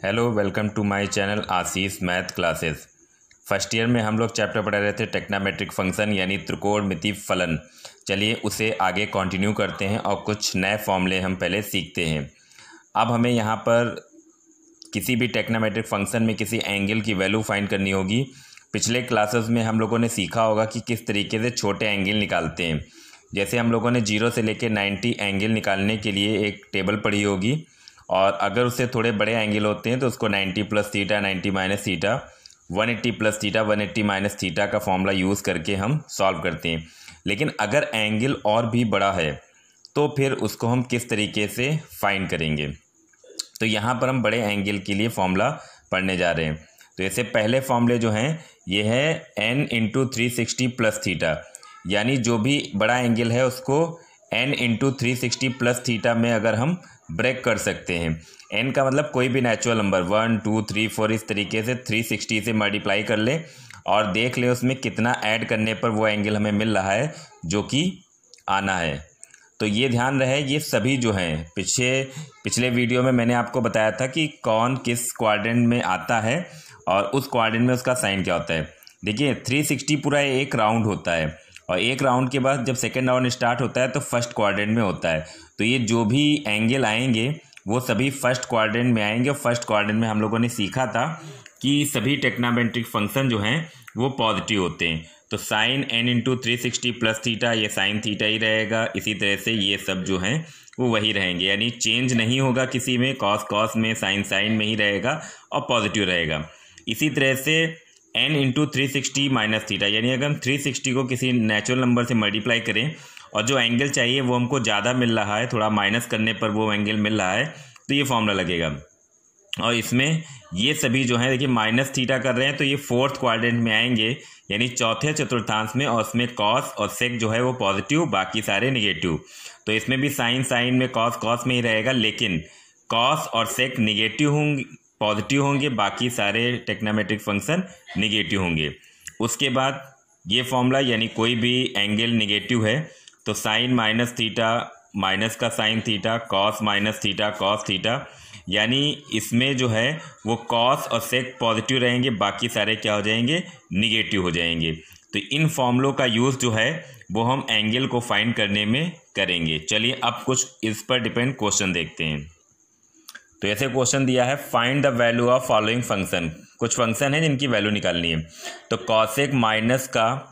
Hello, welcome to my channel Ashish math classes. First year में हम लोग चैप्टर पढ़ा रहे थे टेक्नामेट्रिक फंक्शन यानी त्रिकोणमिति फलन। चलिए उसे आगे कंटिन्यू करते हैं और कुछ नए फॉर्मूले हम पहले सीखते हैं। अब हमें यहाँ पर किसी भी टेक्नामेट्रिक फंक्शन में किसी एंगल की वैल्यू फाइंड करनी होगी। पिछले क्लासेस में हम लोगों ने सीखा होगा कि किस तरीके से छोटे एंगल निकालते हैं। जैसे हम लोगों ने 0 से लेकर 90 एंगल निकालने के लिए एक टेबल पढ़ी होगी, और अगर उससे थोड़े बड़े एंगल होते हैं तो उसको 90 plus theta, 90 minus theta, 180 plus theta, 180 minus theta का फॉर्मूला यूज़ करके हम सॉल्व करते हैं। लेकिन अगर एंगल और भी बड़ा है तो फिर उसको हम किस तरीके से फाइंड करेंगे। तो यहाँ पर हम बड़े एंगल के लिए फॉर्मूला पढ़ने जा रहे हैं। तो ऐसे पहले फॉर्मूले जो हैं ये है n इंटू 360 प्लस थीटा, यानी जो भी बड़ा एंगल है उसको n इंटू 360 प्लस थीटा में अगर हम ब्रेक कर सकते हैं। n का मतलब कोई भी नेचुरल नंबर 1, 2, 3, 4 इस तरीके से 360 से मल्टीप्लाई कर ले और देख ले उसमें कितना ऐड करने पर वो एंगल हमें मिल रहा है जो कि आना है। तो ये ध्यान रहे, ये सभी जो हैं पिछले वीडियो में मैंने आपको बताया था कि कौन किस क्वाड्रेंट में आता है और उस क्वाड्रेंट में उसका साइन क्या होता है। देखिए 360 पूरा एक राउंड होता है और एक राउंड के बाद जब सेकेंड राउंड स्टार्ट होता है तो फर्स्ट क्वाड्रेंट में होता है। तो ये जो भी एंगल आएंगे वो सभी फर्स्ट क्वाड्रेंट में आएंगे। और फर्स्ट क्वाड्रेंट में हम लोगों ने सीखा था कि सभी टेक्नामेट्रिक फंक्शन जो हैं वो पॉजिटिव होते हैं। तो sine n into 360 plus theta ये साइन थीटा ही रहेगा। इसी तरह से ये सब जो हैं वो वही रहेंगे, यानी चेंज नहीं होगा किसी में, कॉस कॉस में, साइन साइन में ही रहेगा और पॉजिटिव रहेगा। इसी तरह से n इंटू 360 माइनस थीटा, यानी अगर हम 360 को किसी नेचुरल नंबर से मल्टीप्लाई करें और जो एंगल चाहिए वो हमको ज़्यादा मिल रहा है, थोड़ा माइनस करने पर वो एंगल मिल रहा है, तो ये फॉर्मूला लगेगा। और इसमें ये सभी जो है देखिए माइनस थीटा कर रहे हैं तो ये फोर्थ क्वाड्रेंट में आएंगे, यानी चौथे चतुर्थांश में, और उसमें कॉस और सेक जो है वो पॉजिटिव, बाकी सारे निगेटिव। तो इसमें भी साइन साइन में, कॉस कॉस में ही रहेगा, लेकिन कॉस और सेक निगेटिव होंगे, पॉजिटिव होंगे, बाकी सारे टेक्नामेट्रिक फंक्शन निगेटिव होंगे। उसके बाद ये फॉर्मूला, यानी कोई भी एंगल निगेटिव है तो साइन माइनस थीटा माइनस का sine theta, cos minus theta cos theta, यानी इसमें जो है वो कॉस और सेक पॉजिटिव रहेंगे, बाकी सारे क्या हो जाएंगे, निगेटिव हो जाएंगे। तो इन फॉर्मूलों का यूज़ जो है वो हम एंगल को फाइंड करने में करेंगे। चलिए अब कुछ इस पर डिपेंड क्वेश्चन देखते हैं। तो ऐसे क्वेश्चन दिया है, find the value of following function. कुछ फंक्शन है जिनकी वैल्यू निकालनी है। तो कॉसेक माइनस का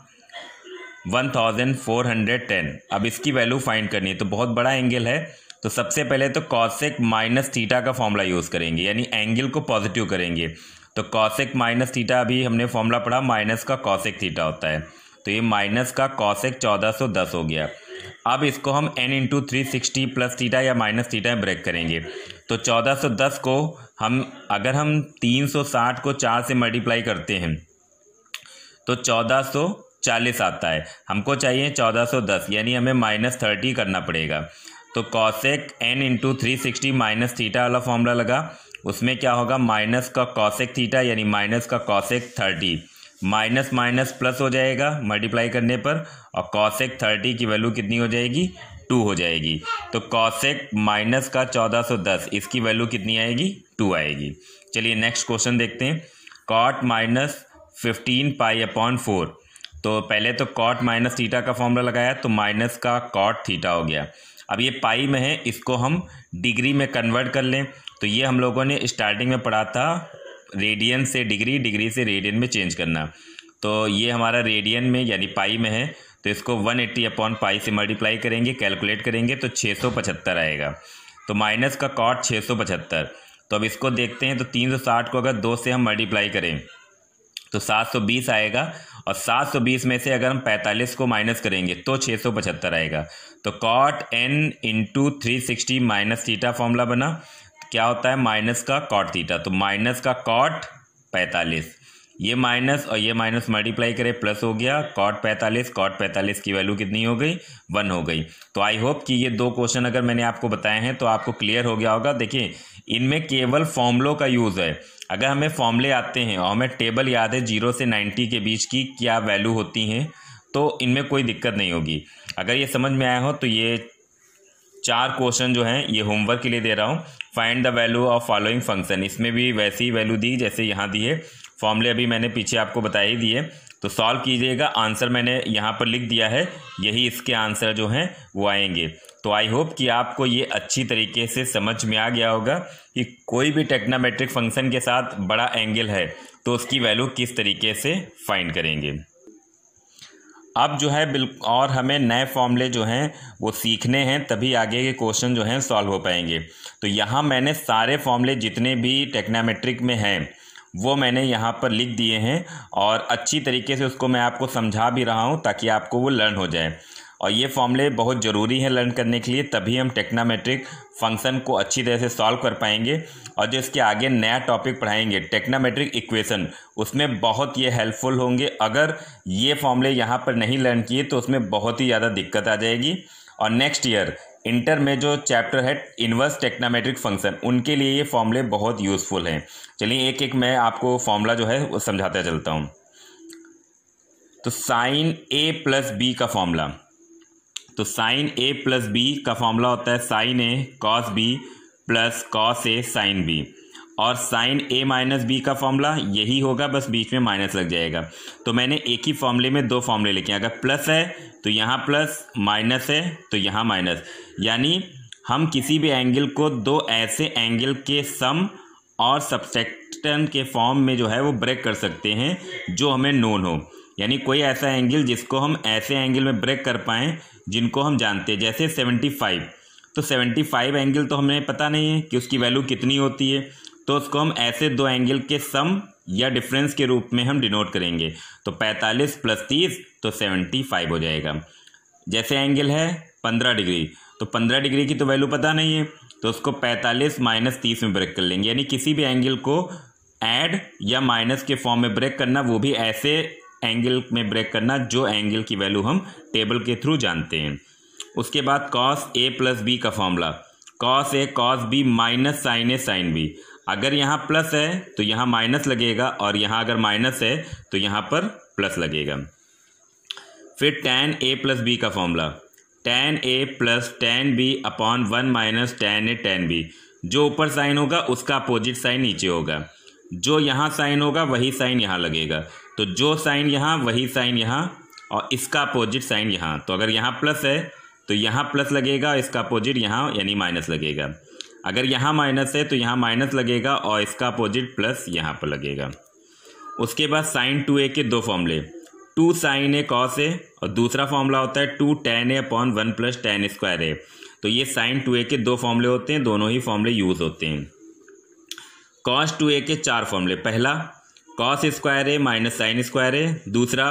1410, अब इसकी वैल्यू फाइंड करनी है। तो बहुत बड़ा एंगल है तो सबसे पहले तो कॉसेक माइनस थीटा का फॉर्मूला यूज़ करेंगे, यानी एंगल को पॉजिटिव करेंगे। तो कॉसेक माइनस थीटा, अभी हमने फॉर्मूला पढ़ा, माइनस का कॉसेक थीटा होता है, तो ये माइनस का कॉसेक 1410 हो गया। अब इसको हम n इंटू 360 प्लस थीटा या माइनस थीटा में ब्रेक करेंगे। तो 1410 को अगर हम 360 को 4 से मल्टीप्लाई करते हैं तो 1440 आता है। हमको चाहिए 1410, यानी हमें -30 करना पड़ेगा। तो cosec n into 360 minus theta वाला फॉर्मूला लगा, उसमें क्या होगा, माइनस का कॉसेक थीटा यानी माइनस का कॉसेक 30, माइनस माइनस प्लस हो जाएगा मल्टीप्लाई करने पर, और कॉसेक 30 की वैल्यू कितनी हो जाएगी, 2 हो जाएगी। तो कॉसेक माइनस का 1410 इसकी वैल्यू कितनी आएगी, 2 आएगी। चलिए नेक्स्ट क्वेश्चन देखते हैं। Cot minus 15 pi upon 4। तो पहले तो कॉट माइनस थीटा का फॉर्मूला लगाया तो माइनस का कॉट थीटा हो गया। अब ये पाई में है, इसको हम डिग्री में कन्वर्ट कर लें। तो ये हम लोगों ने स्टार्टिंग में पढ़ा था, रेडियन से डिग्री, डिग्री से रेडियन में चेंज करना। तो ये हमारा रेडियन में यानी पाई में है, तो इसको 180 अपॉन पाई से मल्टीप्लाई करेंगे, कैलकुलेट करेंगे तो 675 आएगा। तो माइनस का कॉट 675। तो अब इसको देखते हैं, तो 360 को अगर 2 से हम मल्टीप्लाई करें तो 720 आएगा, और 720 में से अगर हम 45 को माइनस करेंगे तो 675 आएगा। तो cot n into 360 minus theta formula बना, क्या होता है, माइनस का कॉट थीटा। तो माइनस का कॉट 45, ये माइनस और ये माइनस मल्टीप्लाई करें प्लस हो गया, कॉट 45 की वैल्यू कितनी हो गई, 1 हो गई। तो आई होप कि ये 2 क्वेश्चन अगर मैंने आपको बताए हैं तो आपको क्लियर हो गया होगा। देखिए इनमें केवल फॉर्मूलों का यूज़ है। अगर हमें फॉर्मूले आते हैं और हमें टेबल याद है 0 से 90 के बीच की क्या वैल्यू होती हैं तो इनमें कोई दिक्कत नहीं होगी। अगर ये समझ में आया हो तो ये 4 क्वेश्चन जो हैं ये होमवर्क के लिए दे रहा हूँ। Find the value of following function, इसमें भी वैसी वैल्यू दी जैसे यहाँ दी है। फॉर्मूले अभी मैंने पीछे आपको बता ही दिए, तो सॉल्व कीजिएगा। आंसर मैंने यहाँ पर लिख दिया है, यही इसके आंसर जो हैं वो आएंगे। तो आई होप कि आपको ये अच्छी तरीके से समझ में आ गया होगा कि कोई भी टेक्नामेट्रिक फंक्शन के साथ बड़ा एंगल है तो उसकी वैल्यू किस तरीके से फाइंड करेंगे। अब जो है और हमें नए फॉर्मूले जो हैं वो सीखने हैं, तभी आगे के क्वेश्चन जो हैं सॉल्व हो पाएंगे। तो यहाँ मैंने सारे फॉर्मूले जितने भी टेक्नामेट्रिक में हैं वो मैंने यहाँ पर लिख दिए हैं और अच्छी तरीके से उसको मैं आपको समझा भी रहा हूँ ताकि आपको वो लर्न हो जाए। और ये फॉर्मूले बहुत ज़रूरी है लर्न करने के लिए, तभी हम टेक्नामेट्रिक फंक्शन को अच्छी तरह से सॉल्व कर पाएंगे। और जो इसके आगे नया टॉपिक पढ़ाएंगे टेक्नामेट्रिक इक्वेशन, उसमें बहुत ये हेल्पफुल होंगे। अगर ये फॉर्मूले यहाँ पर नहीं लर्न किए तो उसमें बहुत ही ज़्यादा दिक्कत आ जाएगी। और नेक्स्ट ईयर इंटर में जो चैप्टर है इन्वर्स टेक्नामेट्रिक फंक्शन, उनके लिए ये फॉर्मूले बहुत यूज़फुल हैं। चलिए एक एक मैं आपको फॉर्मूला जो है वो समझाता चलता हूँ। तो साइन ए प्लस बी का फॉर्मूला, तो साइन ए प्लस बी का फॉर्मूला होता है sign A cos B plus cos A sine B. और साइन ए माइनस बी का फॉर्मूला यही होगा, बस बीच में माइनस लग जाएगा। तो मैंने एक ही फॉर्मूले में 2 फॉर्मूले लिखे हैं। अगर प्लस है तो यहाँ प्लस, माइनस है तो यहाँ माइनस। यानी हम किसी भी एंगल को 2 ऐसे एंगल के सम और सब्सट्रैक्शन के फॉर्म में जो है वो ब्रेक कर सकते हैं जो हमें नोन हो। यानी कोई ऐसा एंगल जिसको हम ऐसे एंगल में ब्रेक कर पाएँ जिनको हम जानते हैं, जैसे 75। तो 75 एंगल तो हमें पता नहीं है कि उसकी वैल्यू कितनी होती है, तो उसको हम ऐसे 2 एंगल के सम या डिफरेंस के रूप में हम डिनोट करेंगे। तो 45 प्लस 30 तो 75 हो जाएगा। जैसे एंगल है 15 डिग्री, तो 15 डिग्री की तो वैल्यू पता नहीं है, तो उसको 45 माइनस 30 में ब्रेक कर लेंगे। यानी किसी भी एंगल को ऐड या माइनस के फॉर्म में ब्रेक करना, वो भी ऐसे एंगल में ब्रेक करना जो एंगल की वैल्यू हम टेबल के थ्रू जानते हैं। उसके बाद कॉस ए प्लस बी का formula, cos A cos B minus sign A sine B. अगर यहाँ प्लस है तो यहाँ माइनस लगेगा, और यहाँ अगर माइनस है तो यहाँ पर प्लस लगेगा। फिर tan a प्लस बी का formula, tan a plus tan b upon 1 minus tan a tan b। जो ऊपर साइन होगा उसका अपोजिट साइन नीचे होगा, जो यहाँ साइन होगा वही साइन यहाँ लगेगा। तो जो साइन यहाँ वही साइन यहाँ, और इसका अपोजिट साइन यहाँ। तो अगर यहाँ प्लस है तो यहाँ प्लस लगेगा, इसका अपोजिट यहाँ यानी माइनस लगेगा। अगर यहाँ माइनस है तो यहाँ माइनस लगेगा और इसका अपोजिट प्लस यहाँ पर लगेगा। उसके बाद साइन 2a के 2 फॉर्मूले, 2 साइन ए कॉस ए, और दूसरा फॉर्मूला होता है 2 tan a upon 1 plus tan square a. तो ये साइन 2a के 2 फॉर्मूले होते हैं, दोनों ही फॉर्मूले यूज़ होते हैं। कॉस 2a के 4 फॉर्मूले, पहला कॉस स्क्वायर ए माइनस साइन स्क्वायर ए, दूसरा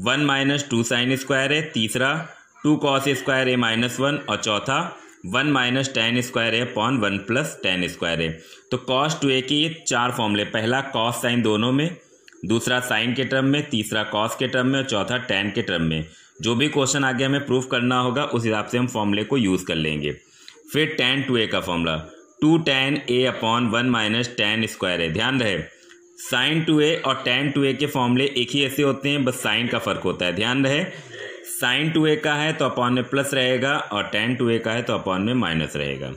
1 माइनस 2 साइन स्क्वायर ए, तीसरा 2 कॉस स्क्वायर ए माइनस 1, और चौथा 1 minus tan square A upon 1 plus tan square a. तो कॉस 2a के ये 4 फॉर्मूले, पहला कॉस साइन दोनों में, दूसरा साइन के टर्म में, तीसरा कॉस के टर्म में, और चौथा tan के टर्म में। जो भी क्वेश्चन आगे हमें प्रूफ करना होगा उस हिसाब से हम फॉर्मूले को यूज़ कर लेंगे। फिर tan 2a का formula, 2 tan a upon 1 minus tan square a. ध्यान रहे साइन 2a और tan 2a के फॉर्मूले एक ही ऐसे होते हैं, बस साइन का फ़र्क होता है। ध्यान रहे साइन 2a का है तो अपॉन में प्लस रहेगा, और tan 2a का है तो अपॉन में माइनस रहेगा।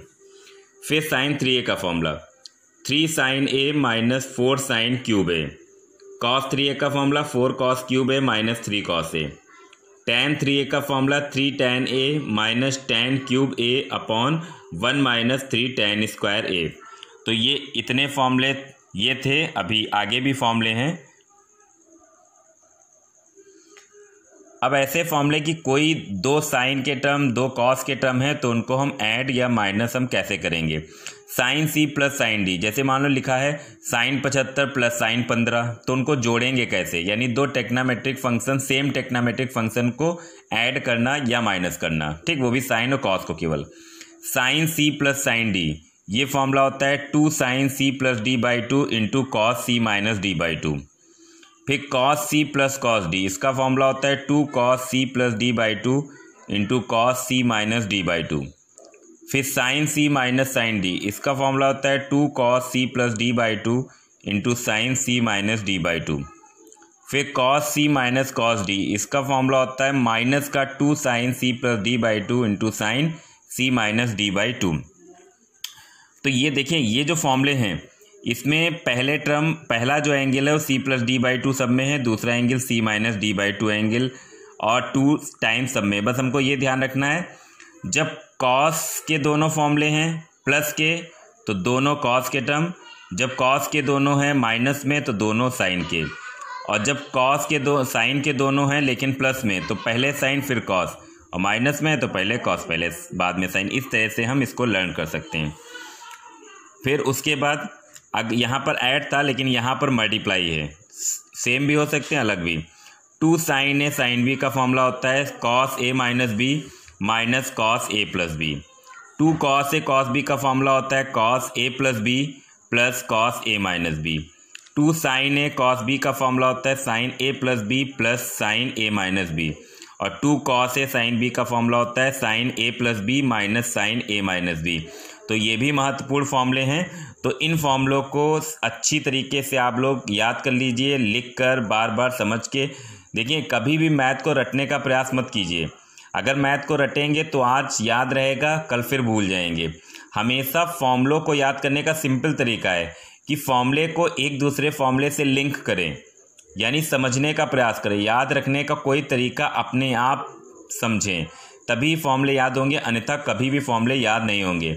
फिर साइन 3a का formula, 3 sine a minus 4 sine cube a. Cos 3a का formula 4 cos cube a minus 3 cos a. tan 3a का formula 3 tan a minus tan cube a upon 1 minus 3 tan square a. तो ये इतने फॉर्मूले ये थे, अभी आगे भी फॉर्मूले हैं। अब ऐसे फॉर्मूले की कोई 2 साइन के टर्म 2 कॉस के टर्म है तो उनको हम ऐड या माइनस हम कैसे करेंगे। Sine C plus sine D, जैसे मान लो लिखा है साइन 75 प्लस साइन 15, तो उनको जोड़ेंगे कैसे। यानी 2 टेक्नामेट्रिक फंक्शन, सेम टेक्नामेट्रिक फंक्शन को ऐड करना या माइनस करना, ठीक, वो भी साइन और कॉस को केवल। Sine C plus sine D, ये फॉर्मूला होता है 2 sine C plus D by 2 into cos C minus D by 2। फिर cos C plus cos D, इसका फॉर्मूला होता है 2 cos C plus D by 2 into cos C minus D by 2। फिर sine C minus sine D, इसका formula होता है 2 cos C plus D by 2 into sign C minus D by 2। फिर cos C minus cos D, इसका formula होता है minus का 2 sine C plus D by 2 into sine c minus D by two. तो ये देखें, ये जो फॉर्मूले हैं इसमें पहला जो एंगल है वो c plus D by to सब में है, दूसरा angle c minus D by to angle और 2 टाइम्स सब में। बस हमको ये ध्यान रखना है, जब कॉस के दोनों फॉर्मूले हैं प्लस के तो दोनों कॉस के टर्म, जब कॉस के दोनों हैं माइनस में तो दोनों साइन के, और जब कॉस के साइन के दोनों हैं लेकिन प्लस में तो पहले साइन फिर कॉस, और माइनस में है तो पहले कॉस पहले बाद में साइन। इस तरह से हम इसको लर्न कर सकते हैं। फिर उसके बाद अब यहाँ पर ऐड था लेकिन यहाँ पर मल्टीप्लाई है, सेम भी हो सकते हैं अलग भी। 2 साइन ए साइन बी का फॉर्मूला होता है cos A minus B minus cos A plus B. 2 cos A cos B का फॉर्मूला होता है cos A plus B plus cos A minus B. 2 sign A cos B का formula होता है sign ए plus B plus sign ए minus B, और 2 cos A sine B का formula होता है साइन ए प्लस बी माइनस साइन ए minus B. तो ये भी महत्वपूर्ण फॉर्मूले हैं। तो इन फॉर्मूलों को अच्छी तरीके से आप लोग याद कर लीजिए, लिख कर बार बार समझ के देखिए। कभी भी मैथ को रटने का प्रयास मत कीजिए। अगर मैथ को रटेंगे तो आज याद रहेगा, कल फिर भूल जाएंगे। हमेशा फॉर्मूलों को याद करने का सिंपल तरीका है कि फॉर्मूले को एक दूसरे फॉर्मूले से लिंक करें, यानी समझने का प्रयास करें। याद रखने का कोई तरीका अपने आप समझें, तभी फॉर्मूले याद होंगे, अन्यथा कभी भी फॉर्मूले याद नहीं होंगे।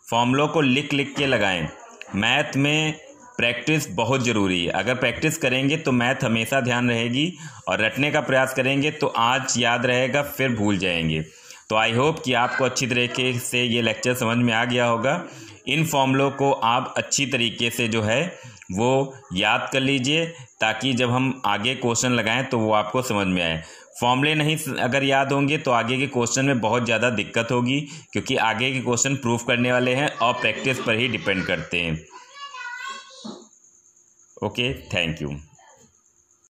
फॉर्मूलों को लिख लिख के लगाएं। मैथ में प्रैक्टिस बहुत ज़रूरी है। अगर प्रैक्टिस करेंगे तो मैथ हमेशा ध्यान रहेगी, और रटने का प्रयास करेंगे तो आज याद रहेगा फिर भूल जाएंगे। तो आई होप कि आपको अच्छी तरीके से ये लेक्चर समझ में आ गया होगा। इन फॉर्मूलों को आप अच्छी तरीके से जो है वो याद कर लीजिए, ताकि जब हम आगे क्वेश्चन लगाएं तो वो आपको समझ में आए। फॉर्मूले नहीं अगर याद होंगे तो आगे के क्वेश्चन में बहुत ज़्यादा दिक्कत होगी, क्योंकि आगे के क्वेश्चन प्रूफ करने वाले हैं और प्रैक्टिस पर ही डिपेंड करते हैं। Okay, thank you.